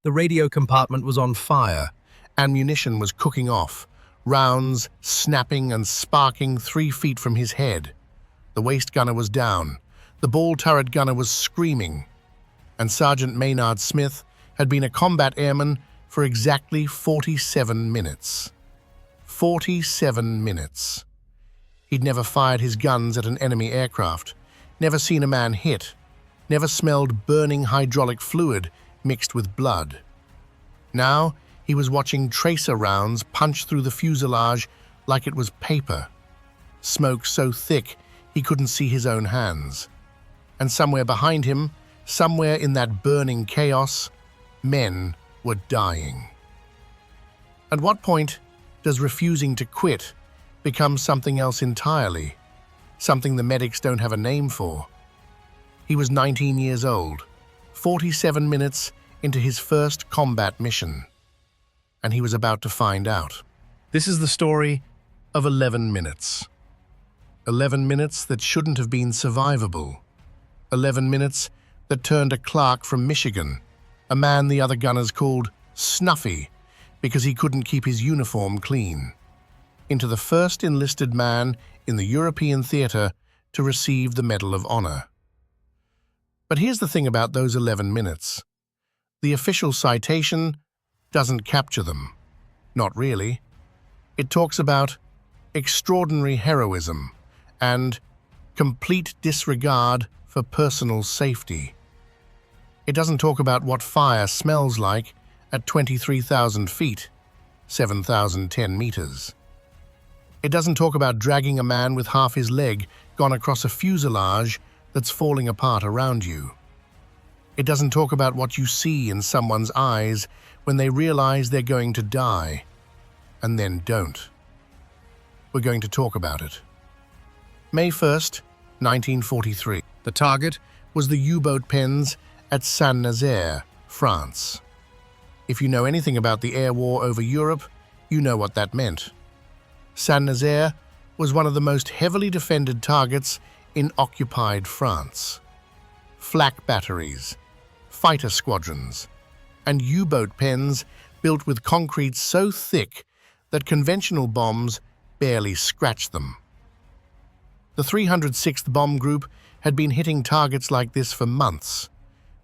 The radio compartment was on fire. Ammunition was cooking off, rounds snapping and sparking 3 feet from his head. The waist gunner was down. The ball turret gunner was screaming. And Sergeant Maynard Smith had been a combat airman for exactly 47 minutes. 47 minutes. He'd never fired his guns at an enemy aircraft, never seen a man hit, never smelled burning hydraulic fluid mixed with blood. Now he was watching tracer rounds punch through the fuselage like it was paper. Smoke so thick he couldn't see his own hands. And somewhere behind him, somewhere in that burning chaos, men were dying. At what point does refusing to quit become something else entirely, something the medics don't have a name for? He was 19 years old, 47 minutes into his first combat mission, and he was about to find out. This is the story of 11 minutes. 11 minutes that shouldn't have been survivable. 11 minutes that turned a clerk from Michigan, a man the other gunners called Snuffy because he couldn't keep his uniform clean, into the first enlisted man in the European theater to receive the Medal of Honor. But here's the thing about those 11 minutes. The official citation doesn't capture them. Not really. It talks about extraordinary heroism and complete disregard for personal safety. It doesn't talk about what fire smells like at 23,000 feet, 7,010 meters. It doesn't talk about dragging a man with half his leg gone across a fuselage that's falling apart around you. It doesn't talk about what you see in someone's eyes when they realize they're going to die, and then don't. We're going to talk about it. May 1st, 1943. The target was the U-boat pens at Saint-Nazaire, France. If you know anything about the air war over Europe, you know what that meant. Saint-Nazaire was one of the most heavily defended targets in occupied France. Flak batteries, fighter squadrons, and U-boat pens built with concrete so thick that conventional bombs barely scratched them. The 306th Bomb Group had been hitting targets like this for months.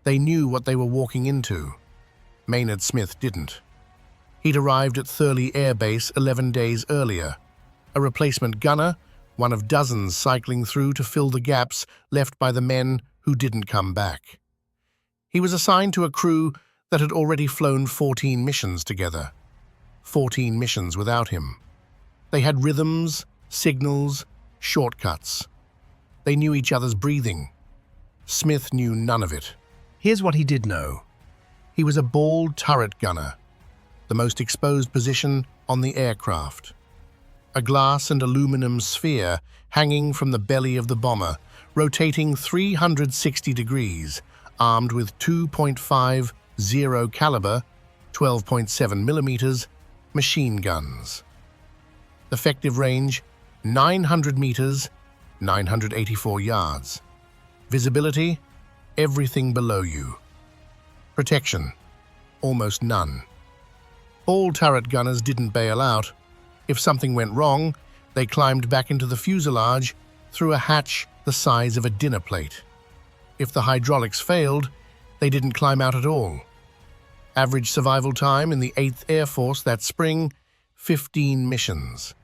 They knew what they were walking into. Maynard Smith didn't. He'd arrived at Thurley Air Base 11 days earlier, a replacement gunner, one of dozens cycling through to fill the gaps left by the men who didn't come back. He was assigned to a crew that had already flown 14 missions together. 14 missions without him. They had rhythms, signals, shortcuts. They knew each other's breathing. Smith knew none of it. Here's what he did know. He was a ball turret gunner, the most exposed position on the aircraft. A glass and aluminum sphere hanging from the belly of the bomber, rotating 360 degrees, armed with 2.50 caliber, 12.7 millimeters, machine guns. Effective range, 900 meters, 984 yards. Visibility, everything below you. Protection, almost none. All turret gunners didn't bail out. If something went wrong, they climbed back into the fuselage through a hatch the size of a dinner plate. If the hydraulics failed, they didn't climb out at all. Average survival time in the 8th Air Force that spring, 15 missions.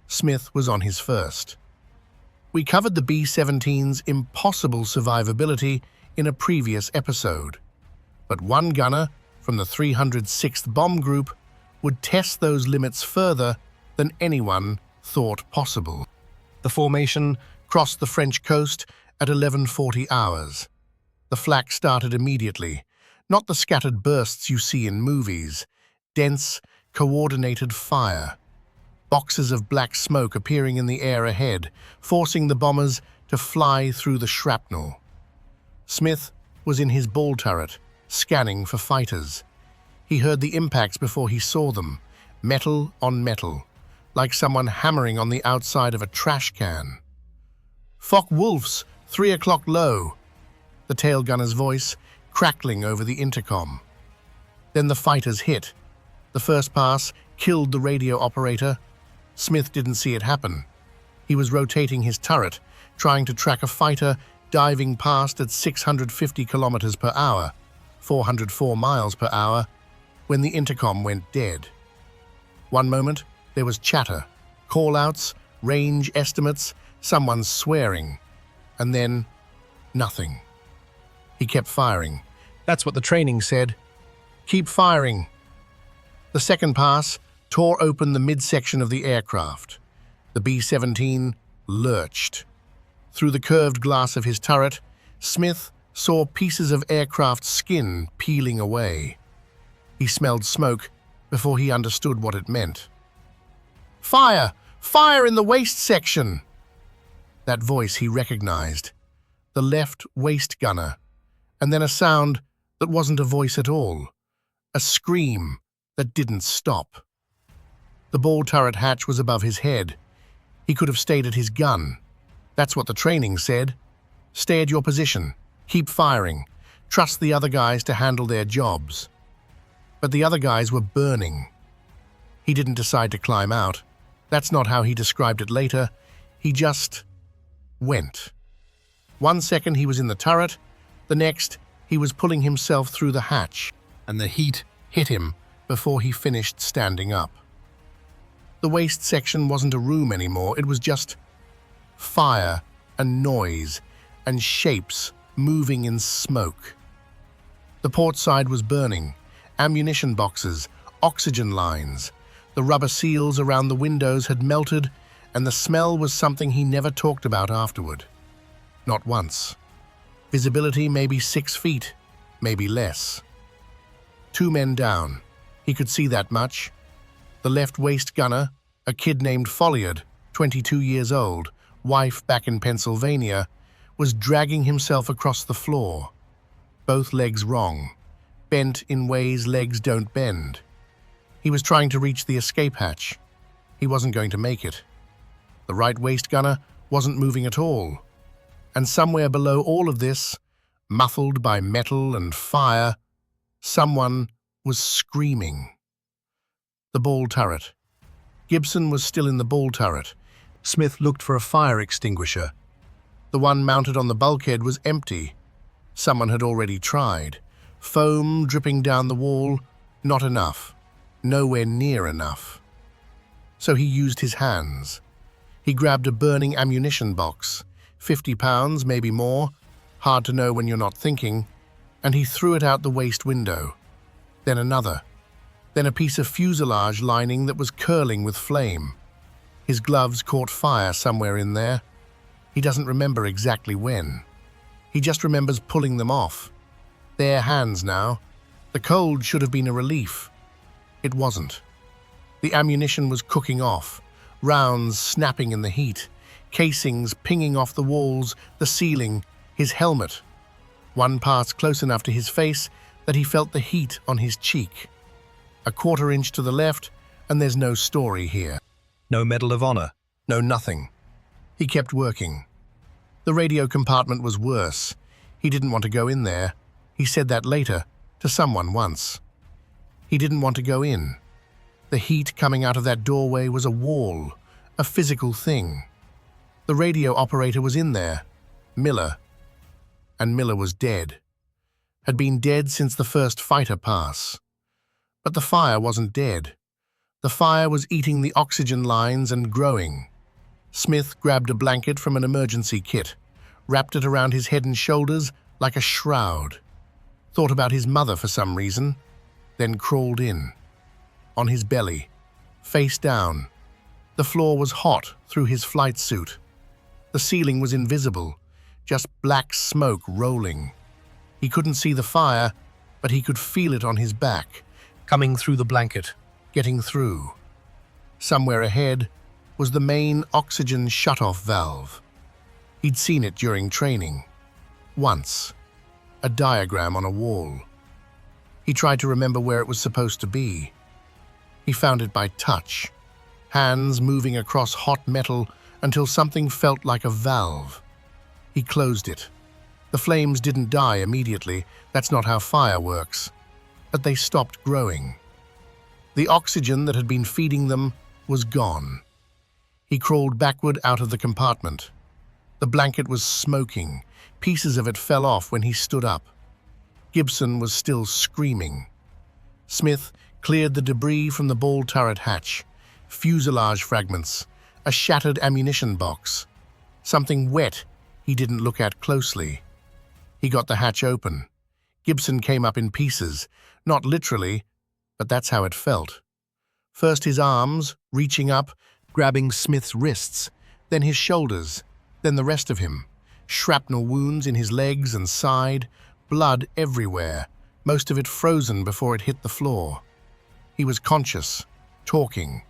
Smith was on his first. We covered the B-17's impossible survivability in a previous episode, but one gunner from the 306th Bomb Group would test those limits further than anyone thought possible. The formation crossed the French coast at 11:40 hours. The flak started immediately, not the scattered bursts you see in movies, dense, coordinated fire. Boxes of black smoke appearing in the air ahead, forcing the bombers to fly through the shrapnel. Smith was in his ball turret, scanning for fighters. He heard the impacts before he saw them, metal on metal, like someone hammering on the outside of a trash can. "Focke-Wulf's, 3 o'clock low," the tail gunner's voice crackling over the intercom. Then the fighters hit. The first pass killed the radio operator. Smith didn't see it happen. He was rotating his turret, trying to track a fighter diving past at 650 kilometers per hour, 404 miles per hour, when the intercom went dead. One moment, there was chatter, call-outs, range estimates, someone swearing, and then nothing. He kept firing. That's what the training said. Keep firing. The second pass tore open the midsection of the aircraft. The B-17 lurched. Through the curved glass of his turret, Smith saw pieces of aircraft skin peeling away. He smelled smoke before he understood what it meant. Fire! Fire in the waist section! That voice he recognized. The left waist gunner. And then a sound that wasn't a voice at all. A scream that didn't stop. The ball turret hatch was above his head. He could have stayed at his gun. That's what the training said. Stay at your position. Keep firing. Trust the other guys to handle their jobs. But the other guys were burning. He didn't decide to climb out. That's not how he described it later. He just went. 1 second he was in the turret. The next, he was pulling himself through the hatch, and the heat hit him before he finished standing up. The waist section wasn't a room anymore. It was just fire and noise and shapes moving in smoke. The port side was burning, ammunition boxes, oxygen lines. The rubber seals around the windows had melted, and the smell was something he never talked about afterward. Not once. Visibility maybe 6 feet, maybe less. 2 men down. He could see that much. The left waist gunner, a kid named Folliard, 22 years old, wife back in Pennsylvania, was dragging himself across the floor. Both legs wrong, bent in ways legs don't bend. He was trying to reach the escape hatch. He wasn't going to make it. The right waist gunner wasn't moving at all. And somewhere below all of this, muffled by metal and fire, someone was screaming. The ball turret. Gibson was still in the ball turret. Smith looked for a fire extinguisher. The one mounted on the bulkhead was empty. Someone had already tried. Foam dripping down the wall, not enough. Nowhere near enough. So he used his hands. He grabbed a burning ammunition box, 50 pounds, maybe more, hard to know when you're not thinking, and he threw it out the waist window. Then another. Then a piece of fuselage lining that was curling with flame. His gloves caught fire somewhere in there. He doesn't remember exactly when. He just remembers pulling them off. Bare hands now. The cold should have been a relief. It wasn't. The ammunition was cooking off, rounds snapping in the heat, casings pinging off the walls, the ceiling, his helmet. One passed close enough to his face that he felt the heat on his cheek. A 1/4 inch to the left, and there's no story here. No Medal of Honor. No nothing. He kept working. The radio compartment was worse. He didn't want to go in there. He said that later, to someone once. He didn't want to go in. The heat coming out of that doorway was a wall, a physical thing. The radio operator was in there, Miller. And Miller was dead. Had been dead since the first fighter pass. But the fire wasn't dead. The fire was eating the oxygen lines and growing. Smith grabbed a blanket from an emergency kit, wrapped it around his head and shoulders like a shroud. Thought about his mother for some reason, then crawled in. On his belly, face down. The floor was hot through his flight suit. The ceiling was invisible, just black smoke rolling. He couldn't see the fire, but he could feel it on his back, coming through the blanket, getting through. Somewhere ahead was the main oxygen shutoff valve. He'd seen it during training. Once. A diagram on a wall. He tried to remember where it was supposed to be. He found it by touch, hands moving across hot metal until something felt like a valve. He closed it. The flames didn't die immediately. That's not how fire works. but they stopped growing. The oxygen that had been feeding them was gone. He crawled backward out of the compartment. The blanket was smoking. Pieces of it fell off when he stood up. Gibson was still screaming. Smith cleared the debris from the ball turret hatch. Fuselage fragments, a shattered ammunition box. Something wet he didn't look at closely. He got the hatch open. Gibson came up in pieces, not literally, but that's how it felt. First his arms, reaching up, grabbing Smith's wrists, then his shoulders, then the rest of him. Shrapnel wounds in his legs and side, blood everywhere, most of it frozen before it hit the floor. He was conscious, talking.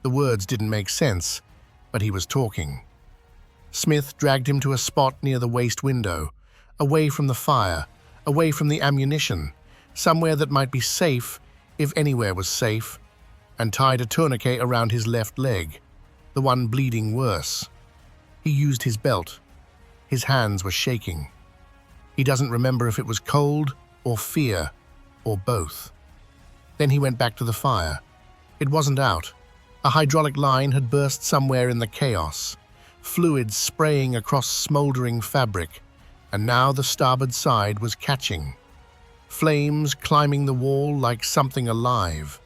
The words didn't make sense, but he was talking. Smith dragged him to a spot near the waist window, away from the fire, away from the ammunition, somewhere that might be safe, if anywhere was safe, and tied a tourniquet around his left leg, the one bleeding worse. He used his belt. His hands were shaking. He doesn't remember if it was cold or fear or both. Then he went back to the fire. It wasn't out. A hydraulic line had burst somewhere in the chaos, fluid spraying across smoldering fabric, and now the starboard side was catching. Flames climbing the wall like something alive.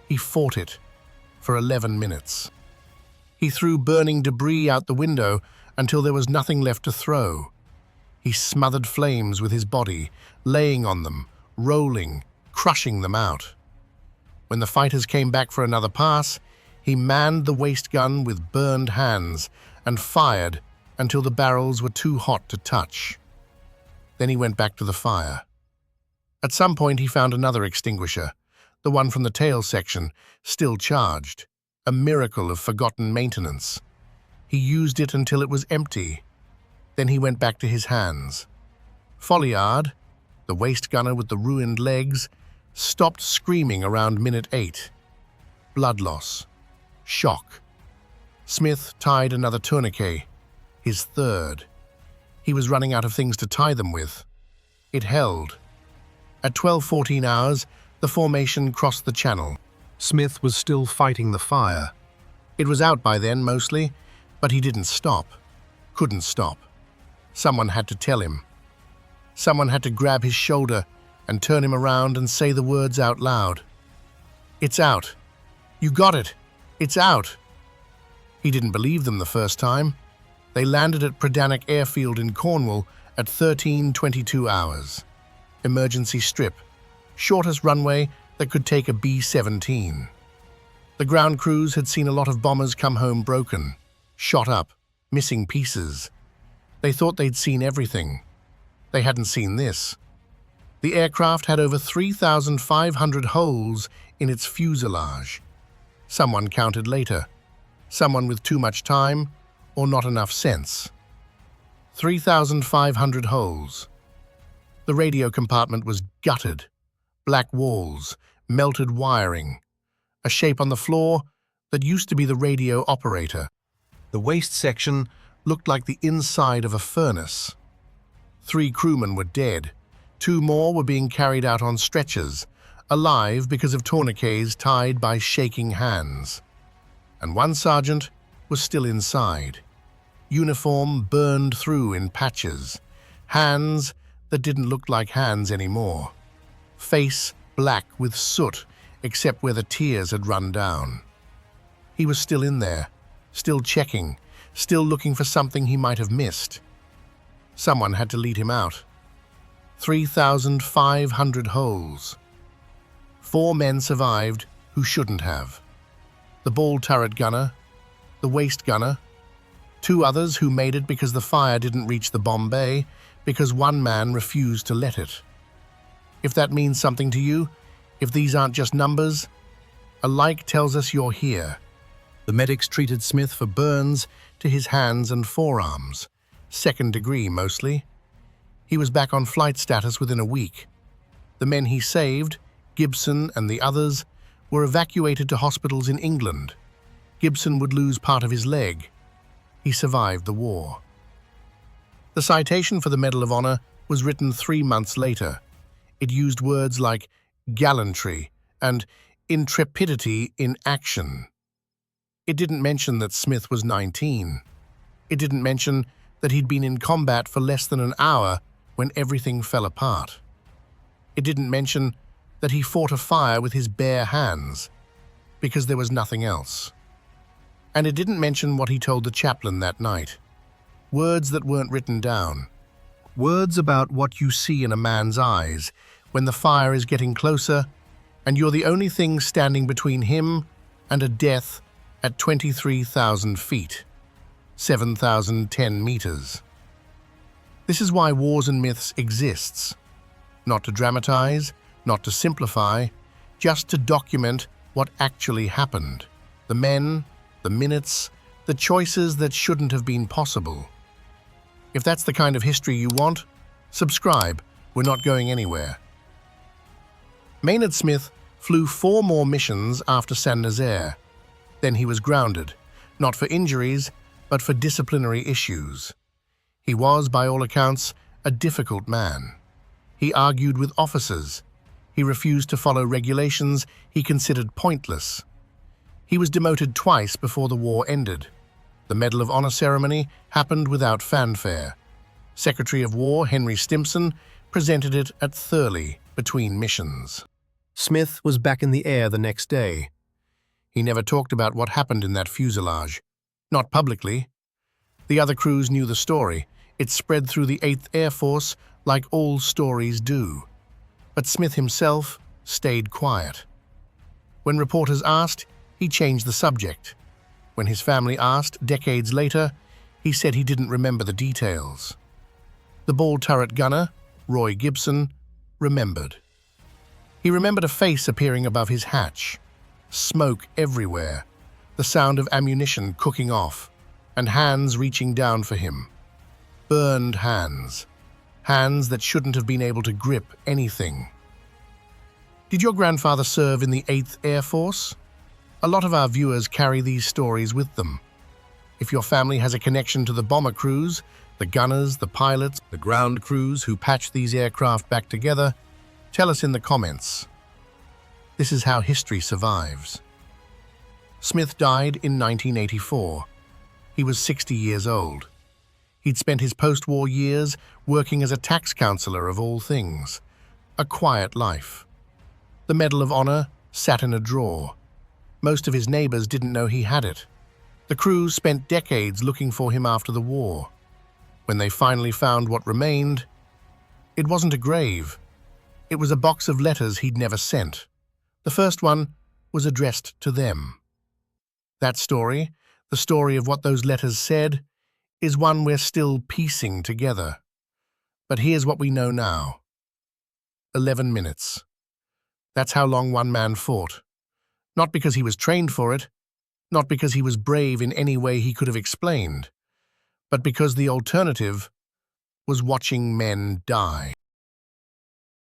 He fought it for 11 minutes. He threw burning debris out the window until there was nothing left to throw. He smothered flames with his body, laying on them, rolling, crushing them out. When the fighters came back for another pass, he manned the waist gun with burned hands and fired until the barrels were too hot to touch. Then he went back to the fire. At some point he found another extinguisher, the one from the tail section, still charged, a miracle of forgotten maintenance. He used it until it was empty. Then he went back to his hands. Folliard, the waist gunner with the ruined legs, stopped screaming around minute 8. Blood loss. Shock. Smith tied another tourniquet, his third. He was running out of things to tie them with. It held. At 12:14 hours, the formation crossed the channel. Smith was still fighting the fire. It was out by then, mostly, but he didn't stop. Couldn't stop. Someone had to tell him. Someone had to grab his shoulder and turn him around and say the words out loud. "It's out. You got it. It's out." He didn't believe them the first time. They landed at Predannock Airfield in Cornwall at 13:22 hours. Emergency strip. Shortest runway that could take a B-17. The ground crews had seen a lot of bombers come home broken, shot up, missing pieces. They thought they'd seen everything. They hadn't seen this. The aircraft had over 3,500 holes in its fuselage. Someone counted later. Someone with too much time or not enough sense. 3,500 holes. The radio compartment was gutted. Black walls, melted wiring. A shape on the floor that used to be the radio operator. The waist section looked like the inside of a furnace. 3 crewmen were dead. 2 more were being carried out on stretchers, alive because of tourniquets tied by shaking hands. And 1 sergeant was still inside. Uniform burned through in patches. Hands that didn't look like hands anymore. Face black with soot, except where the tears had run down. He was still in there, still checking, still looking for something he might have missed. Someone had to lead him out. 3,500 holes. 4 men survived who shouldn't have. The ball turret gunner, the waist gunner, 2 others who made it because the fire didn't reach the bomb bay, because 1 man refused to let it. If that means something to you, if these aren't just numbers, a like tells us you're here. The medics treated Smith for burns to his hands and forearms, 2nd degree mostly. He was back on flight status within a week. The men he saved, Gibson and the others, were evacuated to hospitals in England. Gibson would lose part of his leg. He survived the war. The citation for the Medal of Honor was written 3 months later. It used words like gallantry, and intrepidity in action. It didn't mention that Smith was 19. It didn't mention that he'd been in combat for less than an hour when everything fell apart. It didn't mention that he fought a fire with his bare hands, because there was nothing else. And it didn't mention what he told the chaplain that night. Words that weren't written down. Words about what you see in a man's eyes when the fire is getting closer and you're the only thing standing between him and a death at 23,000 feet, 7,010 meters. This is why Wars and Myths exists. Not to dramatize, not to simplify, just to document what actually happened. The men, the minutes, the choices that shouldn't have been possible. If that's the kind of history you want, subscribe. We're not going anywhere. Maynard Smith flew 4 more missions after Saint-Nazaire. Then he was grounded, not for injuries, but for disciplinary issues. He was, by all accounts, a difficult man. He argued with officers. He refused to follow regulations he considered pointless. He was demoted twice before the war ended. The Medal of Honor ceremony happened without fanfare. Secretary of War Henry Stimson presented it at Thurley between missions. Smith was back in the air the next day. He never talked about what happened in that fuselage. Not publicly. The other crews knew the story. It spread through the 8th Air Force like all stories do. But Smith himself stayed quiet. When reporters asked, he changed the subject. When his family asked, decades later, he said he didn't remember the details. The ball turret gunner, Roy Gibson, remembered. He remembered a face appearing above his hatch, smoke everywhere, the sound of ammunition cooking off, and hands reaching down for him. Burned hands. Hands that shouldn't have been able to grip anything. Did your grandfather serve in the 8th Air Force? A lot of our viewers carry these stories with them. If your family has a connection to the bomber crews, the gunners, the pilots, the ground crews who patch these aircraft back together, tell us in the comments. This is how history survives. Smith died in 1984. He was 60 years old. He'd spent his post-war years working as a tax counselor of all things. A quiet life. The Medal of Honor sat in a drawer. Most of his neighbors didn't know he had it. The crews spent decades looking for him after the war. When they finally found what remained, it wasn't a grave. It was a box of letters he'd never sent. The first one was addressed to them. That story, the story of what those letters said, is one we're still piecing together. But here's what we know now. 11 minutes. That's how long one man fought. Not because he was trained for it, not because he was brave in any way he could have explained, but because the alternative was watching men die.